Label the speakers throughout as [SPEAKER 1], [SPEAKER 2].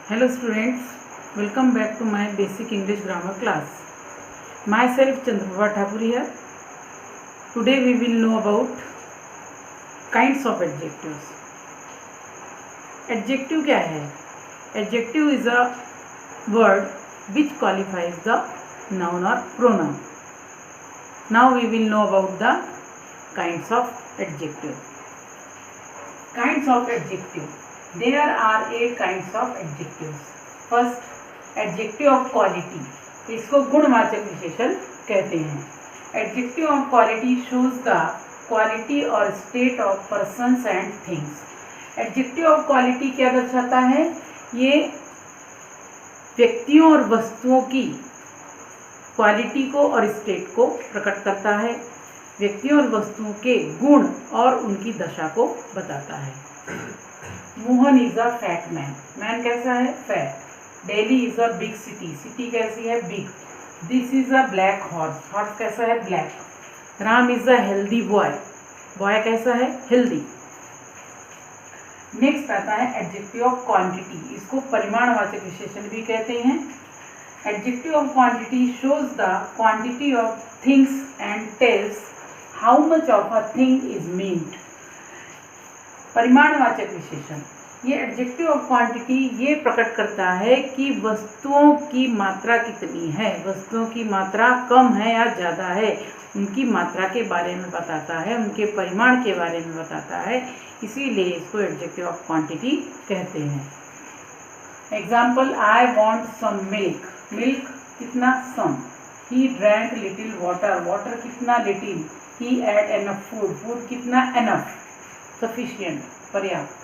[SPEAKER 1] Hello students, welcome back to my basic English grammar class. Myself Chandraprabha Thakur here. Today we will know about kinds of adjectives. Adjective क्या है? Adjective is a word which qualifies the noun or pronoun. Now we will know about the kinds of adjective. Kinds of adjective. There are 8 kinds of adjectives. First, adjective of quality. इसको गुणवाचक विशेषण कहते हैं. Adjective of quality shows the quality or state of persons and things. Adjective of quality क्या दर्शाता है? ये व्यक्तियों और वस्तुओं की क्वालिटी को और स्टेट को प्रकट करता है. व्यक्तियों और वस्तुओं के गुण और उनकी दशा को बताता है. Mohan is a fat man. Man कैसा है? Fat. Delhi is a big city. City कैसी है? Big. This is a black horse. Horse कैसा है? Black. Ram is a healthy boy. Boy कैसा है? हेल्दी. नेक्स्ट आता है एडजेक्टिव ऑफ क्वांटिटी. इसको परिमाणवाचक विशेषण भी कहते हैं. Adjective of quantity shows the quantity of things and tells how much of a thing is meant. परिमाणवाचक विशेषण. ये एडजेक्टिव ऑफ क्वांटिटी ये प्रकट करता है कि वस्तुओं की मात्रा कितनी है. वस्तुओं की मात्रा कम है या ज़्यादा है, उनकी मात्रा के बारे में बताता है, उनके परिमाण के बारे में बताता है. इसीलिए इसको एडजेक्टिव ऑफ क्वांटिटी कहते हैं. Example, I want some milk. Milk कितना? Some. He drank little water. Water कितना? Little. He had enough food. Food कितना? एनफ. सफिशिएंट, पर्याप्त.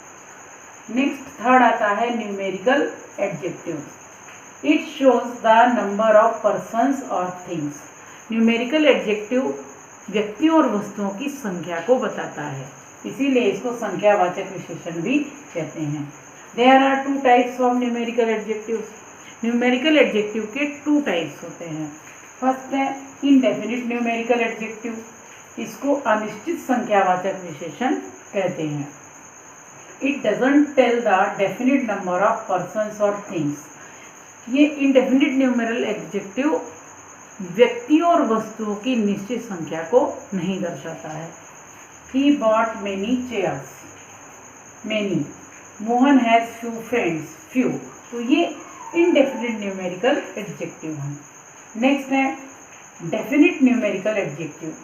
[SPEAKER 1] नेक्स्ट थर्ड आता है numerical adjective. It shows the number of persons और things. Numerical adjective व्यक्तियों और वस्तुओं की संख्या को बताता है, इसीलिए इसको संख्यावाचक विशेषण भी कहते हैं. There are 2 types of numerical adjective. Numerical adjective के 2 टाइप्स होते हैं. फर्स्ट है इनडेफिनिट न्यूमेरिकल एडजेक्टिव. इसको अनिश्चित संख्यावाचक विशेषण कहते हैं. It doesn't tell the definite number of persons और थिंग्स. ये इनडेफिनिट न्यूमेरिकल एडजेक्टिव व्यक्तियों और वस्तुओं की निश्चित संख्या को नहीं दर्शाता है. He bought many chairs. Many. Mohan has few friends. Few. तो ये इनडेफिनिट न्यूमेरिकल एडजेक्टिव हैं. नेक्स्ट है definite numerical adjective.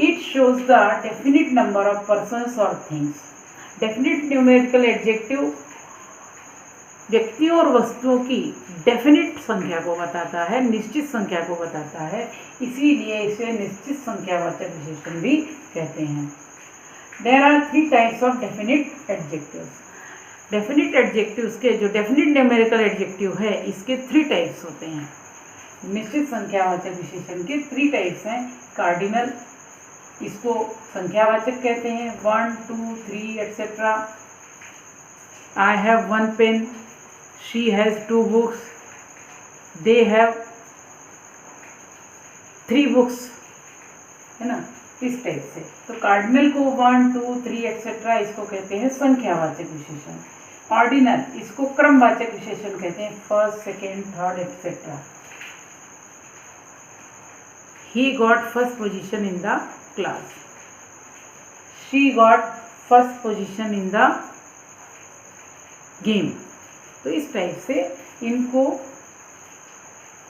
[SPEAKER 1] It shows the definite number of persons or things. Definite numerical adjective व्यक्तियों और वस्तुओं की डेफिनिट संख्या को बताता है, निश्चित संख्या को बताता है, इसीलिए इसे निश्चित संख्यावाचक विशेषण भी कहते हैं. There are 3 types of definite adjectives. Definite adjectives के जो डेफिनिट न्यूमेरिकल एडजेक्टिव है इसके 3 टाइप्स होते हैं. निश्चित संख्यावाचक विशेषण के 3 टाइप्स हैं. कार्डिनल, इसको संख्यावाचक कहते हैं. 1, 2, 3 etcetera. I have 1 pen. She has 2 books. They have 3 books. है ना, इस टाइप से. तो कार्डिनल को 1, 2, 3 एटसेट्रा इसको कहते हैं संख्यावाचक विशेषण. ऑर्डिनल इसको क्रमवाचक विशेषण कहते हैं. First, second, third etcetera. He got first position in the class. She got first position in the game. तो इस टाइप से इनको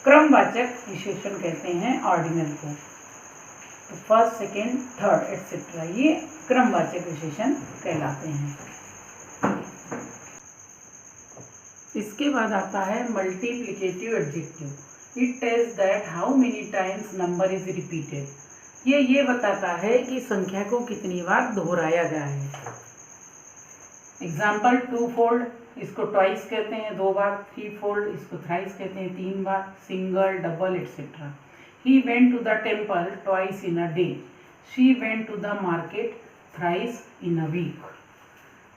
[SPEAKER 1] क्रमवाचक विशेषण कहते हैं ऑर्डिनल को. तो फर्स्ट, सेकेंड, थर्ड एटसेट्रा ये क्रमवाचक विशेषण कहलाते हैं. इसके बाद आता है multiplicative adjective. It tells that how many times number is repeated. ये बताता है कि संख्या को कितनी बार दोहराया गया है. एग्जाम्पल, 2 फोल्ड इसको ट्वाइस कहते हैं 2 बार. 3 फोल्ड इसको थ्राइस कहते हैं 3 बार. Single, double et cetera. He went to the temple twice in a day. She went to the market thrice in a week.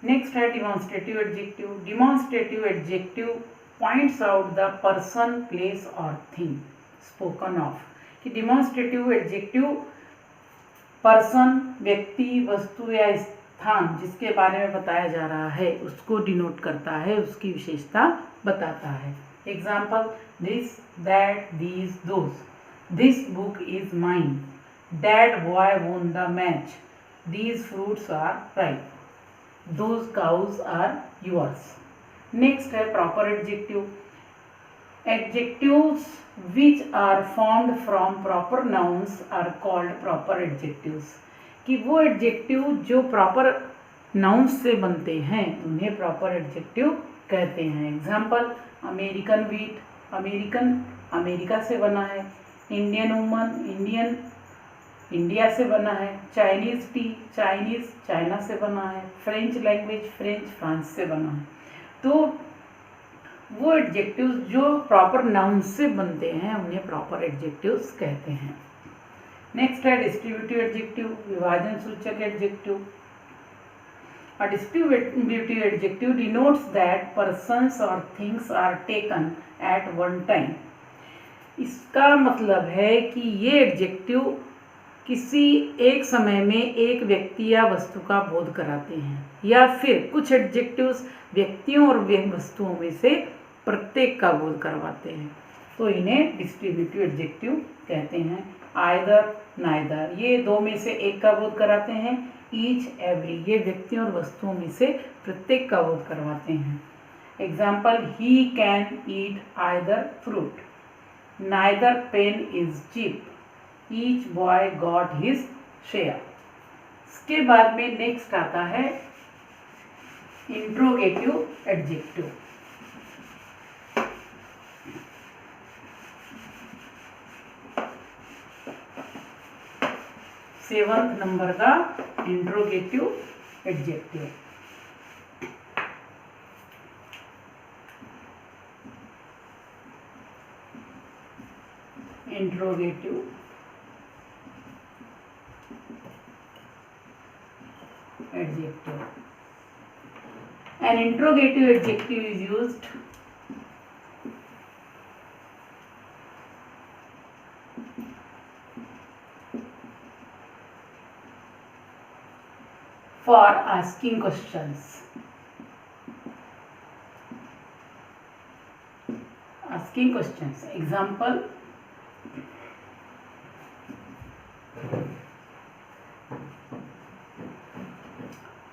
[SPEAKER 1] Next है demonstrative adjective. Demonstrative adjective points out the person, place और thing spoken of. कि demonstrative adjective person, व्यक्ति, वस्तु या स्थान जिसके बारे में बताया जा रहा है उसको डिनोट करता है, उसकी विशेषता बताता है। Example, this, that, these, those. This book is mine. That boy won the match. These fruits are ripe. Those cows are yours. Next है proper adjective. Adjectives which are formed from proper nouns are called proper adjectives। कि वो adjective जो proper nouns से बनते हैं उन्हें proper adjective कहते हैं। Example, American wheat, American America से बना है। इंडियन वुमन, इंडियन इंडिया से बना है। चाइनीज टी, चाइनीज चाइना से बना है। फ्रेंच लैंग्वेज, फ्रेंच फ्रांस से बना है। तो वो एडजेक्टिव्स जो प्रॉपर नाउन से बनते हैं उन्हें प्रॉपर एडजेक्टिव्स कहते हैं। नेक्स्ट है डिस्ट्रीब्यूटिव एडजेक्टिव, विभाजन सूचक adjective. A distributive adjective denotes that persons और things are taken at one time. इसका मतलब है कि ये एडजेक्टिव किसी एक समय में एक व्यक्ति या वस्तु का बोध कराते हैं, या फिर कुछ एडजेक्टिव्स व्यक्तियों और वस्तुओं में से प्रत्येक का बोध करवाते हैं, तो इन्हें डिस्ट्रीब्यूटिव एडजेक्टिव कहते हैं। आइदर, नाइदर, ये दो में से एक का बोध कराते हैं। ईच, एवरी, ये व्यक्तियों और वस्तुओं में से प्रत्येक का बोध करवाते हैं। Example, he can eat either fruit. Neither pen is cheap. Each boy got his share. इसके बाद में नेक्स्ट आता है इंट्रोगेटिव एडजेक्टिव। 7th नंबर का interrogative adjective. Interrogative adjective. An interrogative adjective is used for asking questions. Asking questions. Example,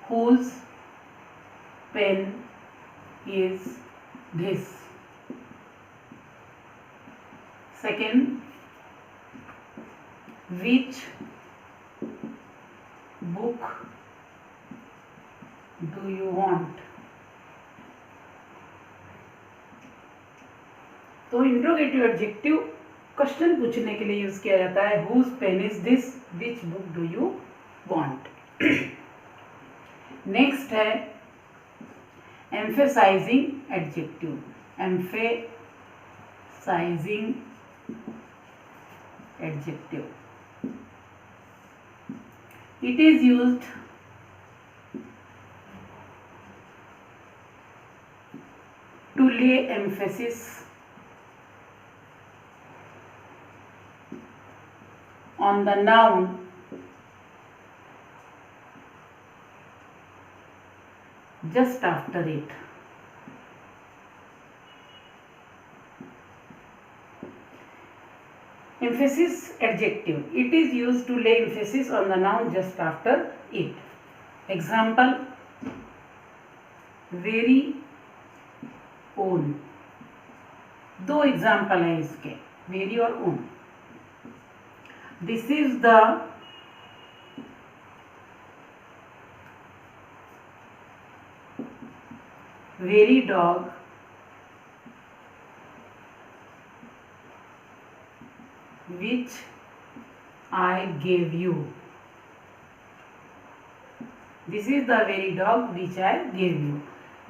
[SPEAKER 1] whose pen is this? Second, which book do you want? तो interrogative adjective question पूछने के लिए use किया जाता है। whose pen is this? which book do you want? Next है emphasising adjective. Emphasising adjective, it is used to lay emphasis on the noun just after it. Emphasis adjective, it is used to lay emphasis on the noun just after it. Example, very own। दो example हैं इसके, very और own. This is the very dog which I gave you. This is the very dog which I gave you.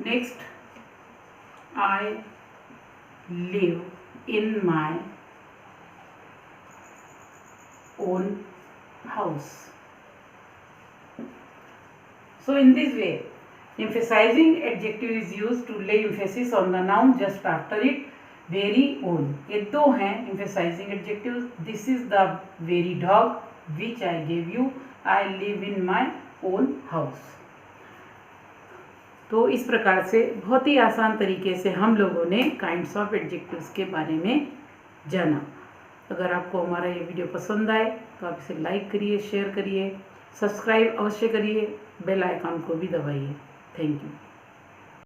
[SPEAKER 1] Next, I live in my own house. So in this way, emphasizing adjective is used to lay emphasis on the noun just after it. Very own, ये दो हैं emphasizing adjectives. This is the very dog which I gave you. I live in my own house. तो इस प्रकार से बहुत ही आसान तरीके से हम लोगों ने काइंड्स ऑफ एडजेक्टिव्स के बारे में जाना। अगर आपको हमारा ये वीडियो पसंद आए तो आप इसे लाइक करिए, शेयर करिए, सब्सक्राइब अवश्य करिए, बेल आइकॉन को भी दबाइए। Thank you.